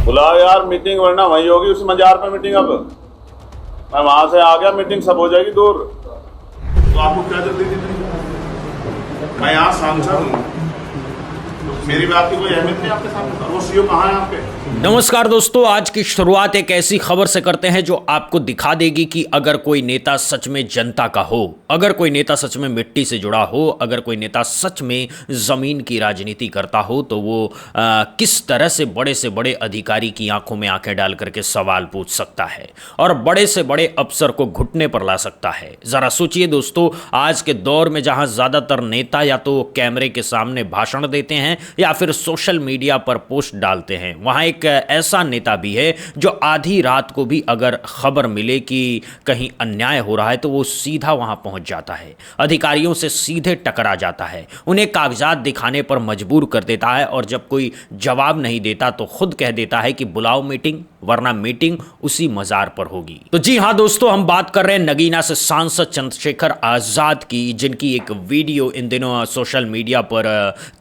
बुलाओ यार मीटिंग, वरना वही होगी उस मजार पे मीटिंग। अब मैं वहां से आ गया, मीटिंग सब हो जाएगी दूर। तो आपको क्या जल्दी थी? मैं यहाँ सांसद हूँ, तो मेरी बात की कोई अहमियत नहीं आपके सामने। और वो सीओ कहाँ है आपके? नमस्कार दोस्तों, आज की शुरुआत एक ऐसी खबर से करते हैं जो आपको दिखा देगी कि अगर कोई नेता सच में जनता का हो, अगर कोई नेता सच में मिट्टी से जुड़ा हो, अगर कोई नेता सच में जमीन की राजनीति करता हो, तो वो किस तरह से बड़े अधिकारी की आंखों में आंखें डाल करके सवाल पूछ सकता है और बड़े से बड़े अफसर को घुटने पर ला सकता है। जरा सोचिए दोस्तों, आज के दौर में जहां ज्यादातर नेता या तो कैमरे के सामने भाषण देते हैं या फिर सोशल मीडिया पर पोस्ट डालते हैं, वहां एक ऐसा नेता भी है जो आधी रात को भी अगर खबर मिले कि कहीं अन्याय हो रहा है तो वो सीधा वहां पहुंच जाता है, अधिकारियों से सीधे टकरा जाता है, उन्हें कागजात दिखाने पर मजबूर कर देता है और जब कोई जवाब नहीं देता तो खुद कह देता है कि बुलाओ मीटिंग, वरना मीटिंग उसी मजार पर होगी। तो जी हां दोस्तों, हम बात कर रहे हैं नगीना से सांसद चंद्रशेखर आजाद की, जिनकी एक वीडियो इन दिनों सोशल मीडिया पर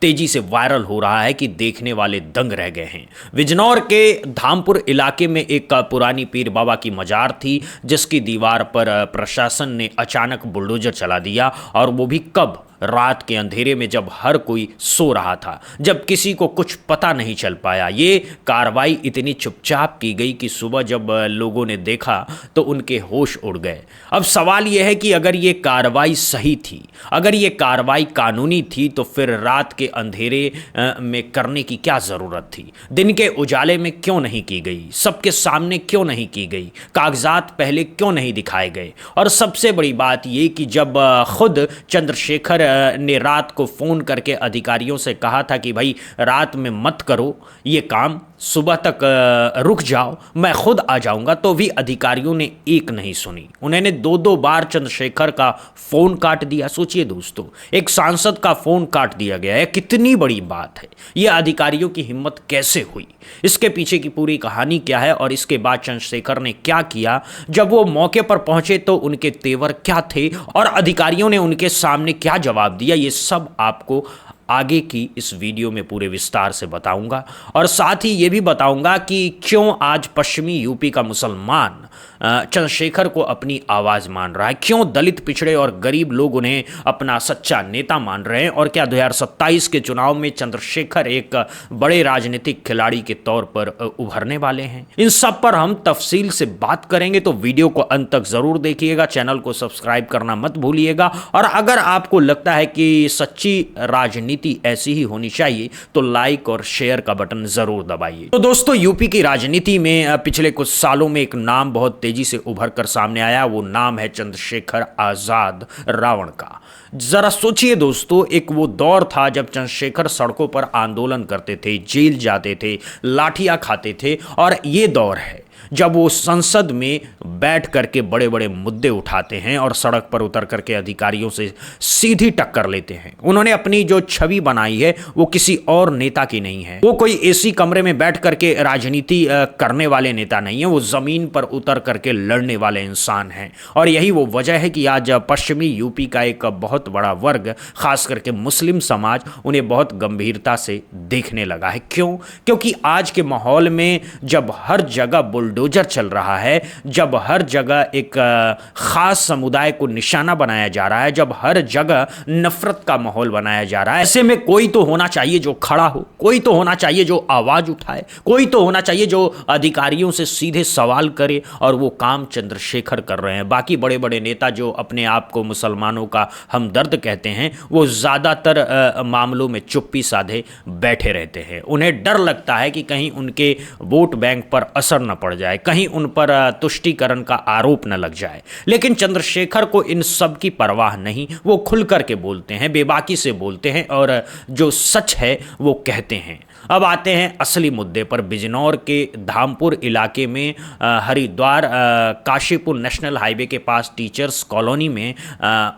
तेजी से वायरल हो रहा है कि देखने वाले दंग रह गए हैं। बिजनौर के धामपुर इलाके में एक पुरानी पीर बाबा की मजार थी, जिसकी दीवार पर प्रशासन ने अचानक बुलडोजर चला दिया, और वो भी कब? रात के अंधेरे में, जब हर कोई सो रहा था, जब किसी को कुछ पता नहीं चल पाया। ये कार्रवाई इतनी चुपचाप की गई कि सुबह जब लोगों ने देखा तो उनके होश उड़ गए। अब सवाल यह है कि अगर ये कार्रवाई सही थी, अगर ये कार्रवाई कानूनी थी, तो फिर रात के अंधेरे में करने की क्या ज़रूरत थी? दिन के उजाले में क्यों नहीं की गई? सबके सामने क्यों नहीं की गई? कागजात पहले क्यों नहीं दिखाए गए? और सबसे बड़ी बात ये कि जब खुद चंद्रशेखर ने रात को फोन करके अधिकारियों से कहा था कि भाई रात में मत करो ये काम, सुबह तक रुक जाओ, मैं खुद आ जाऊंगा, तो भी अधिकारियों ने एक नहीं सुनी। उन्होंने दो बार चंद्रशेखर का फोन काट दिया। सोचिए दोस्तों, एक सांसद का फोन काट दिया गया है, कितनी बड़ी बात है। यह अधिकारियों की हिम्मत कैसे हुई? इसके पीछे की पूरी कहानी क्या है और इसके बाद चंद्रशेखर ने क्या किया? जब वो मौके पर पहुंचे तो उनके तेवर क्या थे और अधिकारियों ने उनके सामने क्या जवाब दिया? ये सब आपको आगे की इस वीडियो में पूरे विस्तार से बताऊंगा, और साथ ही ये भी बताऊंगा कि क्यों आज पश्चिमी यूपी का मुसलमान चंद्रशेखर को अपनी आवाज़ मान रहा है, क्यों दलित, पिछड़े और गरीब लोग उन्हें अपना सच्चा नेता मान रहे हैं, और क्या 2027 के चुनाव में चंद्रशेखर एक बड़े राजनीतिक खिलाड़ी के तौर पर उभरने वाले हैं। इन सब पर हम तफसील से बात करेंगे, तो वीडियो को अंत तक ज़रूर देखिएगा, चैनल को सब्सक्राइब करना मत भूलिएगा, और अगर आपको लगता है कि सच्ची राजनीति ऐसी ही होनी चाहिए तो लाइक और शेयर का बटन जरूर दबाइए। तो दोस्तों, यूपी की राजनीति में पिछले कुछ सालों में एक नाम बहुत तेजी से उभर कर सामने आया, वो नाम है चंद्रशेखर आजाद रावण का। जरा सोचिए दोस्तों, एक वो दौर था जब चंद्रशेखर सड़कों पर आंदोलन करते थे, जेल जाते थे, लाठियां खाते थे, और ये दौर है जब वो संसद में बैठ करके बड़े बड़े मुद्दे उठाते हैं और सड़क पर उतर करके अधिकारियों से सीधी टक्कर लेते हैं। उन्होंने अपनी जो छवि बनाई है वो किसी और नेता की नहीं है। वो कोई एसी कमरे में बैठ करके राजनीति करने वाले नेता नहीं है, वो जमीन पर उतर करके लड़ने वाले इंसान हैं। और यही वो वजह है कि आज पश्चिमी यूपी का एक बहुत बड़ा वर्ग, खास करके मुस्लिम समाज, उन्हें बहुत गंभीरता से देखने लगा है। क्यों? क्योंकि आज के माहौल में जब हर जगह बुलडोजर चल रहा है, जब हर जगह एक खास समुदाय को निशाना बनाया जा रहा है, जब हर जगह नफरत का माहौल बनाया जा रहा है, ऐसे में कोई तो होना चाहिए जो खड़ा हो, कोई तो होना चाहिए जो आवाज उठाए, कोई तो होना चाहिए जो अधिकारियों से सीधे सवाल करे, और वो काम चंद्रशेखर कर रहे हैं। बाकी बड़े बड़े नेता जो अपने आप को मुसलमानों का हमदर्द कहते हैं, वो ज्यादातर मामलों में चुप्पी साधे बैठे रहते हैं। उन्हें डर लगता है कि कहीं उनके वोट बैंक पर असर न पड़ जाए, कहीं उन पर तुष्टीकरण का आरोप न लग जाए। लेकिन चंद्रशेखर को इन सब की परवाह नहीं, वो खुल करके बोलते हैं, बेबाकी से बोलते हैं, और जो सच है वो कहते हैं। अब आते हैं असली मुद्दे पर। बिजनौर के धामपुर इलाके में हरिद्वार काशीपुर नेशनल हाईवे के पास टीचर्स कॉलोनी में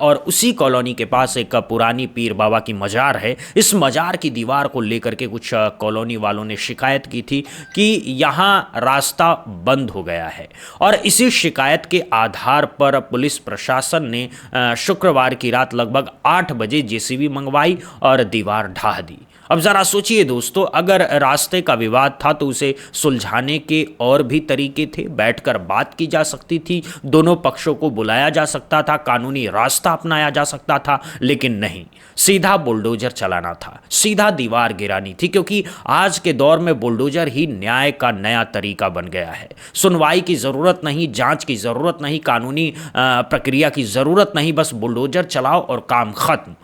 और उसी कॉलोनी के पास एक पुरानी पीर बाबा की मजार है। इस मजार की दीवार को लेकर के कुछ कॉलोनी वालों ने शिकायत की थी कि यहाँ रास्ता बंद हो गया है, और इसी शिकायत के आधार पर पुलिस प्रशासन ने शुक्रवार की रात लगभग 8 बजे जेसीबी मंगवाई और दीवार ढा दी। अब जरा सोचिए दोस्तों, अगर रास्ते का विवाद था तो उसे सुलझाने के और भी तरीके थे, बैठकर बात की जा सकती थी, दोनों पक्षों को बुलाया जा सकता था, कानूनी रास्ता अपनाया जा सकता था, लेकिन नहीं, सीधा बुलडोजर चलाना था, सीधा दीवार गिरानी थी, क्योंकि आज के दौर में बुलडोजर ही न्याय का नया तरीका बन गया है। सुनवाई की ज़रूरत नहीं, जांच की ज़रूरत नहीं, कानूनी प्रक्रिया की ज़रूरत नहीं, बस बुलडोजर चलाओ और काम खत्म।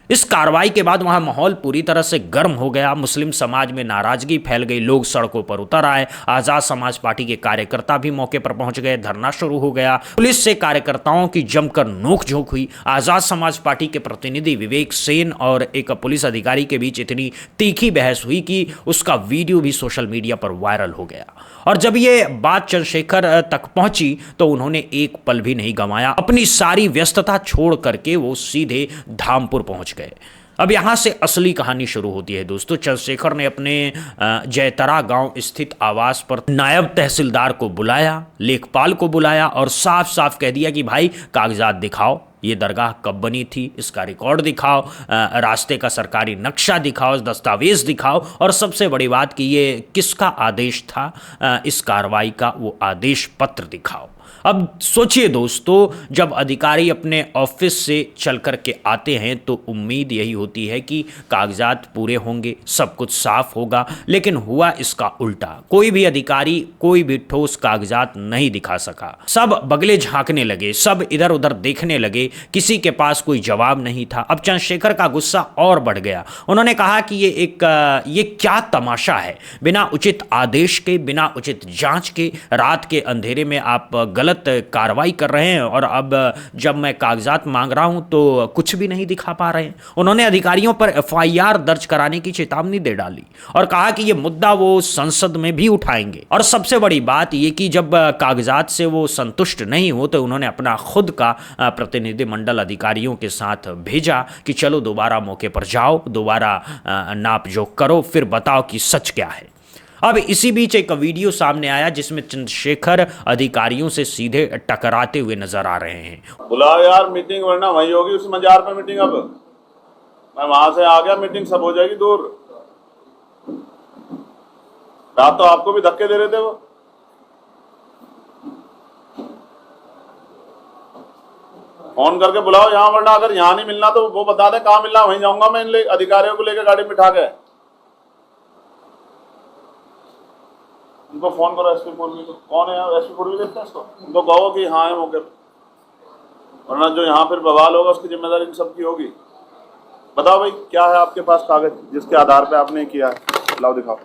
इस कार्रवाई के बाद वहां माहौल पूरी तरह से गर्म हो गया। मुस्लिम समाज में नाराजगी फैल गई, लोग सड़कों पर उतर आए। आज़ाद समाज पार्टी के कार्यकर्ता भी मौके पर पहुंच गए, धरना शुरू हो गया। पुलिस से कार्यकर्ताओं की जमकर नोकझोंक हुई। आज़ाद समाज पार्टी के प्रतिनिधि विवेक सेन और एक पुलिस अधिकारी के बीच इतनी तीखी बहस हुई कि उसका वीडियो भी सोशल मीडिया पर वायरल हो गया। और जब ये बात चंद्रशेखर तक पहुंची तो उन्होंने एक पल भी नहीं गंवाया। अपनी सारी व्यस्तता छोड़ करके वो सीधे धामपुर पहुंच गए। अब यहाँ से असली कहानी शुरू होती है दोस्तों। चंद्रशेखर ने अपने जयतरा गांव स्थित आवास पर नायब तहसीलदार को बुलाया, लेखपाल को बुलाया और साफ साफ कह दिया कि भाई कागजात दिखाओ, ये दरगाह कब बनी थी, इसका रिकॉर्ड दिखाओ, रास्ते का सरकारी नक्शा दिखाओ, दस्तावेज दिखाओ, और सबसे बड़ी बात कि ये किसका आदेश था, इस कार्रवाई का वो आदेश पत्र दिखाओ। अब सोचिए दोस्तों, जब अधिकारी अपने ऑफिस से चल कर के आते हैं तो उम्मीद यही होती है कि कागजात पूरे होंगे, सब कुछ साफ होगा, लेकिन हुआ इसका उल्टा। कोई भी अधिकारी कोई भी ठोस कागजात नहीं दिखा सका। सब बगले झांकने लगे, सब इधर उधर देखने लगे, किसी के पास कोई जवाब नहीं था। अब चंद्रशेखर का गुस्सा और बढ़ गया। उन्होंने कहा कि ये क्या तमाशा है, बिना उचित आदेश के, बिना उचित जांच के, रात के अंधेरे में आप गलत कार्रवाई कर रहे हैं, और अब जब मैं कागजात मांग रहा हूं तो कुछ भी नहीं दिखा पा रहे हैं। उन्होंने अधिकारियों पर एफआईआर दर्ज कराने की चेतावनी दे डाली और कहा कि यह मुद्दा वो संसद में भी उठाएंगे। और सबसे बड़ी बात यह कि जब कागजात से वो संतुष्ट नहीं हो तो उन्होंने अपना खुद का प्रतिनिधिमंडल अधिकारियों के साथ भेजा कि चलो दोबारा मौके पर जाओ, दोबारा नाप जोख करो, फिर बताओ कि सच क्या है। अब इसी बीच एक वीडियो सामने आया जिसमें चंद्रशेखर अधिकारियों से सीधे टकराते हुए नजर आ रहे हैं। बुलाओ यार मीटिंग, वरना वही होगी उस मजार पर मीटिंग। अब मैं वहां से आ गया, मीटिंग सब हो जाएगी दूर। रात तो आपको भी धक्के दे रहे थे वो। फोन करके बुलाओ यहाँ, वरना अगर यहाँ नहीं मिलना तो वो बता दे कहाँ मिलना, वहीं जाऊंगा मैं। इन अधिकारियों को लेकर गाड़ी में बिठा के उनको फोन करो। एसपी पूर्वी को, कौन है यार एसपी पूर्वी, देखते हैं इसको, उनको कहो कि हाँ है मौके पर, वरना जो यहाँ फिर बवाल होगा उसकी जिम्मेदारी इन सब की होगी। बताओ भाई क्या है आपके पास कागज जिसके आधार पे आपने किया है, लाओ दिखाओ।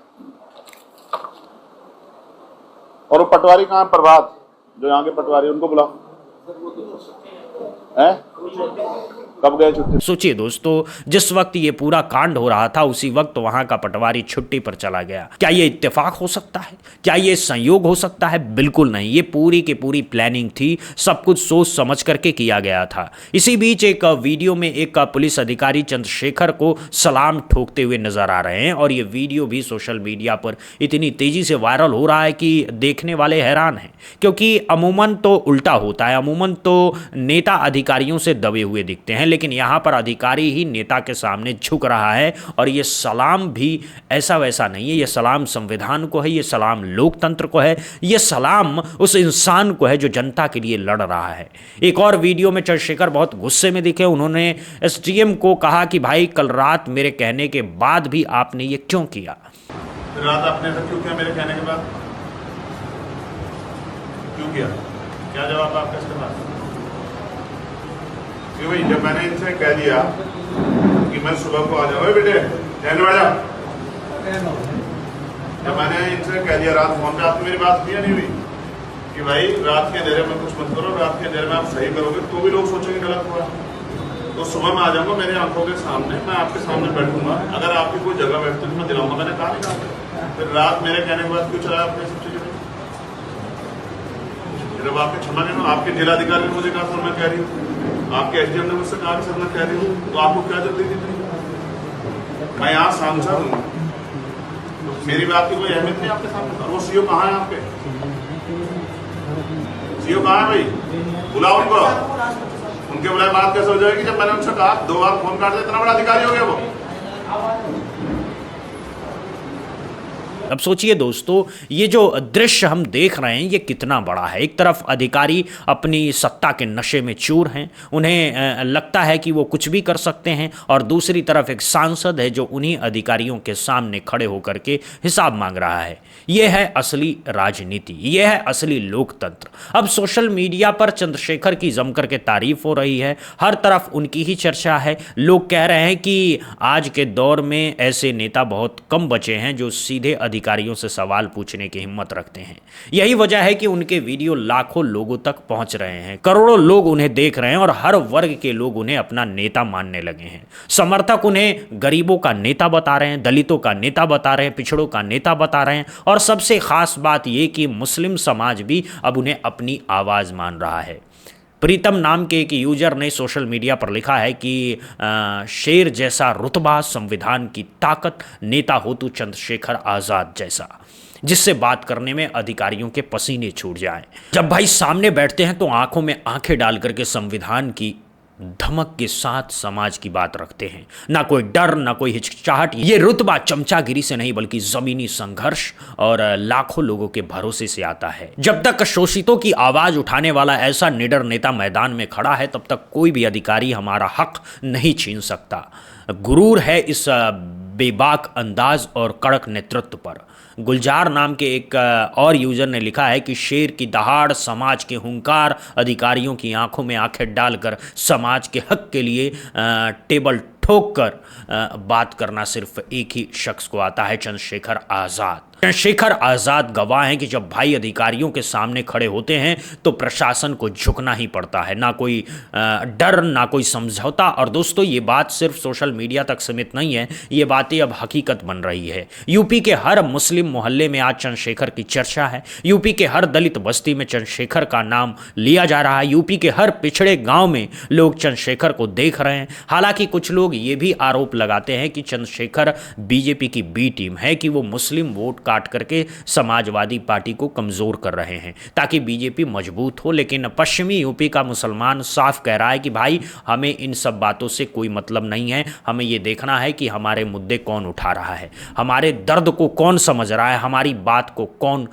और वो पटवारी कहाँ है, प्रभात, जो यहाँ के पटवारी, उनको बुलाओ। हैं कब गए छुट्टी? सोचिए दोस्तों, जिस वक्त ये पूरा कांड हो रहा था उसी वक्त वहां का पटवारी छुट्टी पर चला गया। क्या ये इत्तेफाक हो सकता है? क्या ये संयोग हो सकता है? बिल्कुल नहीं। ये पूरी की पूरी प्लानिंग थी, सब कुछ सोच समझ करके किया गया था। इसी बीच एक वीडियो में एक पुलिस अधिकारी चंद्रशेखर को सलाम ठोकते हुए नजर आ रहे हैं, और ये वीडियो भी सोशल मीडिया पर इतनी तेजी से वायरल हो रहा है कि देखने वाले हैरान हैं, क्योंकि अमूमन तो उल्टा होता है। अमूमन तो नेता अधिकारियों से दबे हुए दिखते हैं, लेकिन यहाँ पर अधिकारी ही नेता के सामने झुक रहा है। और ये सलाम भी ऐसा वैसा नहीं है, ये सलाम संविधान को है, ये सलाम लोकतंत्र को है, ये सलाम उस इंसान को है जो जनता के लिए लड़ रहा है। एक और वीडियो में चंद्रशेखर बहुत गुस्से में दिखे। उन्होंने एसडीएम को कहा कि भाई कल रात मेरे कहने के बाद भी आपने ये क्यों किया? रात आपने ऐसा क्यों किया मेरे कहने के बाद? क्यों किया? क्या जवाब आपका इसके पास? कि भाई जब मैंने इनसे कह दिया कि मैं सुबह को आ जाऊँ, बेटे रहने वाला, जब मैंने इनसे कह दिया रात फोन पे, आपकी मेरी बात क्लियर नहीं हुई कि भाई रात के अंधेरे में कुछ मत करो, रात के अंधेरे में आप सही करोगे तो भी लोग सोचेंगे गलत हुआ। तो सुबह मैं आ जाऊंगा, मेरे आंखों के सामने, मैं आपके सामने बैठूंगा, अगर आपकी कोई जगह बैठती तो मैं दिलाऊंगा। मैंने कहा नहीं कहा, फिर रात मेरे कहने के बाद क्यों चलाया आपने सब चीजें? जब आपके क्षमा नहीं, आपके जिलाधिकारी ने मुझे कहा सर मैं कह रही हूँ, आपके एसडीएम ने मुझसे कहा सर मैं कह रही हूँ, तो आपको क्या जल्दी थी? मैं यहाँ सांसद हूँ, तो मेरी बात की कोई अहमियत नहीं आपके सामने। और वो सीओ कहाँ है आपके? सीओ कहाँ है भाई? बुलाओ उनको। उनके बुलाए बात कैसे हो जाएगी जब मैंने उनसे कहा? 2 बार फोन काट दिया, इतना बड़ा अधिकारी हो गया वो। अब सोचिए दोस्तों, ये जो दृश्य हम देख रहे हैं ये कितना बड़ा है। एक तरफ अधिकारी अपनी सत्ता के नशे में चूर हैं, उन्हें लगता है कि वो कुछ भी कर सकते हैं, और दूसरी तरफ एक सांसद है जो उन्हीं अधिकारियों के सामने खड़े होकर के हिसाब मांग रहा है। ये है असली राजनीति, ये है असली लोकतंत्र। अब सोशल मीडिया पर चंद्रशेखर की जमकर के तारीफ हो रही है, हर तरफ उनकी ही चर्चा है। लोग कह रहे हैं कि आज के दौर में ऐसे नेता बहुत कम बचे हैं जो सीधे अधिकारियों से सवाल पूछने की हिम्मत रखते हैं। यही वजह है कि उनके वीडियो लाखों लोगों तक पहुंच रहे हैं, करोड़ों लोग उन्हें देख रहे हैं और हर वर्ग के लोग उन्हें अपना नेता मानने लगे हैं। समर्थक उन्हें गरीबों का नेता बता रहे हैं, दलितों का नेता बता रहे हैं, पिछड़ों का नेता बता रहे हैं, और सबसे खास बात यह कि मुस्लिम समाज भी अब उन्हें अपनी आवाज मान रहा है। प्रीतम नाम के एक यूजर ने सोशल मीडिया पर लिखा है कि शेर जैसा रुतबा, संविधान की ताकत, नेता हो तो चंद्रशेखर आज़ाद जैसा, जिससे बात करने में अधिकारियों के पसीने छूट जाएं। जब भाई सामने बैठते हैं तो आंखों में आंखें डाल करके संविधान की धमक के साथ समाज की बात रखते हैं। ना कोई डर, ना कोई हिचकिचाहट। ये रुतबा चमचागिरी से नहीं बल्कि जमीनी संघर्ष और लाखों लोगों के भरोसे से आता है। जब तक शोषितों की आवाज उठाने वाला ऐसा निडर नेता मैदान में खड़ा है, तब तक कोई भी अधिकारी हमारा हक नहीं छीन सकता। गुरूर है इस बेबाक अंदाज और कड़क नेतृत्व पर। गुलजार नाम के एक और यूजर ने लिखा है कि शेर की दहाड़, समाज के हुंकार, अधिकारियों की आंखों में आंखें डालकर समाज के हक के लिए टेबल ठोक कर बात करना सिर्फ एक ही शख्स को आता है, चंद्रशेखर आज़ाद। चंद्रशेखर आज़ाद गवाह हैं कि जब भाई अधिकारियों के सामने खड़े होते हैं तो प्रशासन को झुकना ही पड़ता है, ना कोई डर, ना कोई समझौता। और दोस्तों, ये बात सिर्फ सोशल मीडिया तक सीमित नहीं है, ये बातें अब हकीकत बन रही है। यूपी के हर मुस्लिम मोहल्ले में आज चंद्रशेखर की चर्चा है। यूपी के हर दलित बस्ती में चंद्रशेखर का नाम लिया जा रहा है। यूपी के हर पिछड़े गांव में लोग चंद्रशेखर को देख रहे हैं। हालांकि कुछ लोग ये भी आरोप लगाते हैं कि चंद्रशेखर बीजेपी की बी टीम है, कि वो मुस्लिम वोट काट करके समाजवादी पार्टी को कमजोर कर रहे हैं ताकि बीजेपी मजबूत हो। लेकिन पश्चिमी यूपी का मुसलमान साफ कह रहा है कि भाई, हमें इन सब बातों से कोई मतलब नहीं है, हमें ये देखना है कि हमारे मुद्दे कौन उठा रहा है, हमारे दर्द को कौन समझ रहा है, हमारी बात को कौन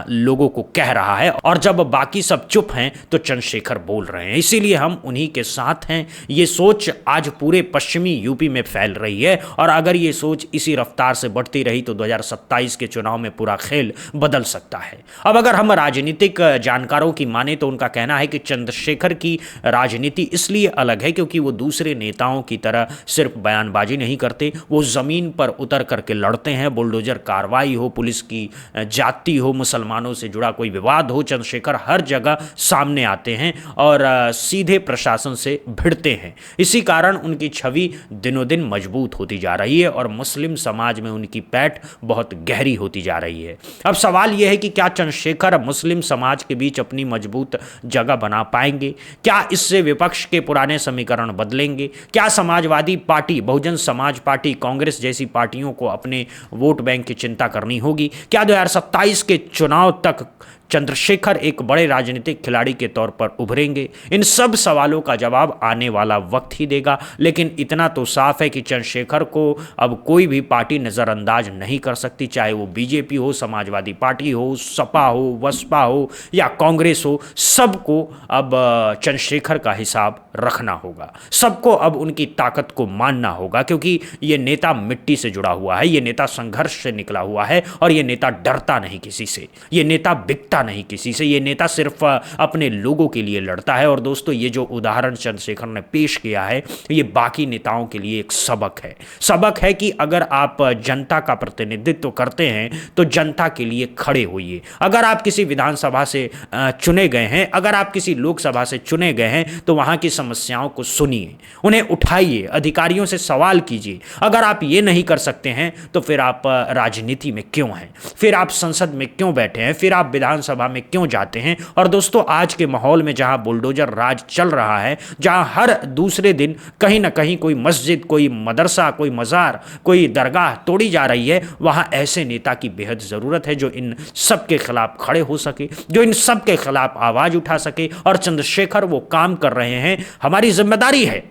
लोगों को कह रहा है। और जब बाकी सब चुप हैं तो चंद्रशेखर बोल रहे हैं, इसीलिए हम उन्हीं के साथ हैं। ये सोच आज पूरे पश्चिमी यूपी में फैल रही है, और अगर ये सोच इसी रफ्तार से बढ़ती रही तो 2027 के चुनाव में पूरा खेल बदल सकता है। अब अगर हम राजनीतिक जानकारों की माने तो उनका कहना है कि चंद्रशेखर की राजनीति इसलिए अलग है क्योंकि वो दूसरे नेताओं की तरह सिर्फ बयानबाजी नहीं करते, वो जमीन पर उतर करके लड़ते हैं। बुलडोजर कार्रवाई हो, पुलिस की जाति हो, मुसलमानों से जुड़ा कोई विवाद हो, चंद्रशेखर हर जगह सामने आते हैं और सीधे प्रशासन से भिड़ते हैं। इसी कारण उनकी छवि दिनों दिन मजबूत होती जा रही है और मुस्लिम समाज में उनकी पैठ बहुत गहरी होती जा रही है। अब सवाल यह है कि क्या चंद्रशेखर मुस्लिम समाज के बीच अपनी मजबूत जगह बना पाएंगे? क्या इससे विपक्ष के पुराने समीकरण बदलेंगे? क्या समाजवादी पार्टी, बहुजन समाज पार्टी, कांग्रेस जैसी पार्टियों को अपने वोट बैंक की चिंता करनी होगी? क्या 2027 के चुनाव तक चंद्रशेखर एक बड़े राजनीतिक खिलाड़ी के तौर पर उभरेंगे? इन सब सवालों का जवाब आने वाला वक्त ही देगा। लेकिन इतना तो साफ है कि चंद्रशेखर को अब कोई भी पार्टी नज़रअंदाज नहीं कर सकती, चाहे वो बीजेपी हो, समाजवादी पार्टी हो, सपा हो, बसपा हो या कांग्रेस हो। सबको अब चंद्रशेखर का हिसाब रखना होगा, सबको अब उनकी ताकत को मानना होगा, क्योंकि ये नेता मिट्टी से जुड़ा हुआ है, ये नेता संघर्ष से निकला हुआ है और ये नेता डरता नहीं किसी से, ये नेता बिकता नहीं किसी से, ये नेता सिर्फ अपने लोगों के लिए लड़ता है। और दोस्तों, ये जो उदाहरण चंद्रशेखर ने पेश किया है, ये बाकी नेताओं के लिए एक सबक है। सबक है कि अगर आप जनता का प्रतिनिधित्व करते हैं तो जनता के लिए खड़े होइए। अगर आप किसी विधानसभा से चुने गए हैं, अगर आप किसी लोकसभा से चुने गए हैं, तो वहां की समस्याओं को सुनिए, उन्हें उठाइए, अधिकारियों से सवाल कीजिए। अगर आप ये नहीं कर सकते हैं तो फिर आप राजनीति में क्यों हैं? फिर आप संसद में क्यों बैठे हैं? फिर आप विधानसभा में क्यों जाते हैं? और दोस्तों, आज के माहौल में जहां बुलडोजर राज चल रहा है, जहां हर दूसरे दिन कहीं ना कहीं कोई मस्जिद, कोई मदरसा, कोई मज़ार, कोई दरगाह तोड़ी जा रही है, वहां ऐसे नेता की बेहद ज़रूरत है जो इन सब के खिलाफ खड़े हो सके, जो इन सब के खिलाफ आवाज़ उठा सके। और चंद्रशेखर वो काम कर रहे हैं। हमारी जिम्मेदारी है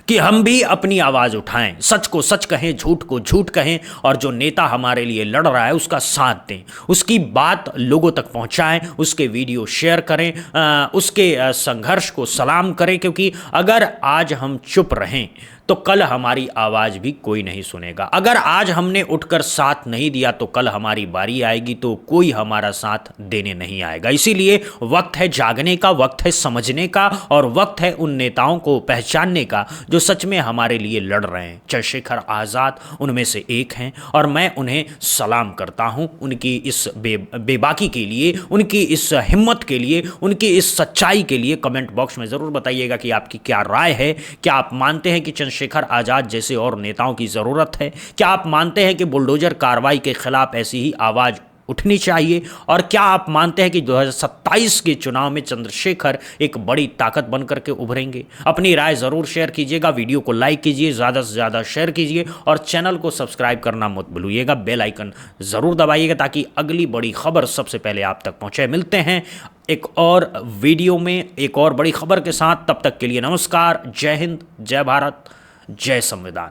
कि हम भी अपनी आवाज़ उठाएं, सच को सच कहें, झूठ को झूठ कहें, और जो नेता हमारे लिए लड़ रहा है उसका साथ दें, उसकी बात लोगों तक पहुंचाएं, उसके वीडियो शेयर करें, उसके संघर्ष को सलाम करें। क्योंकि अगर आज हम चुप रहें तो कल हमारी आवाज़ भी कोई नहीं सुनेगा। अगर आज हमने उठकर साथ नहीं दिया तो कल हमारी बारी आएगी तो कोई हमारा साथ देने नहीं आएगा। इसीलिए वक्त है जागने का, वक्त है समझने का, और वक्त है उन नेताओं को पहचानने का जो सच में हमारे लिए लड़ रहे हैं। चंद्रशेखर आज़ाद उनमें से एक हैं और मैं उन्हें सलाम करता हूं उनकी इस बेबाकी के लिए, उनकी इस हिम्मत के लिए, उनकी इस सच्चाई के लिए। कमेंट बॉक्स में ज़रूर बताइएगा कि आपकी क्या राय है। क्या आप मानते हैं कि चंद्रशेखर आज़ाद जैसे और नेताओं की ज़रूरत है? क्या आप मानते हैं कि बुलडोजर कार्रवाई के खिलाफ ऐसी ही आवाज़ उठनी चाहिए? और क्या आप मानते हैं कि 2027 के चुनाव में चंद्रशेखर एक बड़ी ताकत बनकर के उभरेंगे? अपनी राय ज़रूर शेयर कीजिएगा, वीडियो को लाइक कीजिए, ज़्यादा से ज़्यादा शेयर कीजिए और चैनल को सब्सक्राइब करना मत भूलिएगा। बेल आइकन ज़रूर दबाइएगा ताकि अगली बड़ी खबर सबसे पहले आप तक पहुँचे। मिलते हैं एक और वीडियो में एक और बड़ी खबर के साथ। तब तक के लिए नमस्कार, जय हिंद, जय भारत, जय संविधान।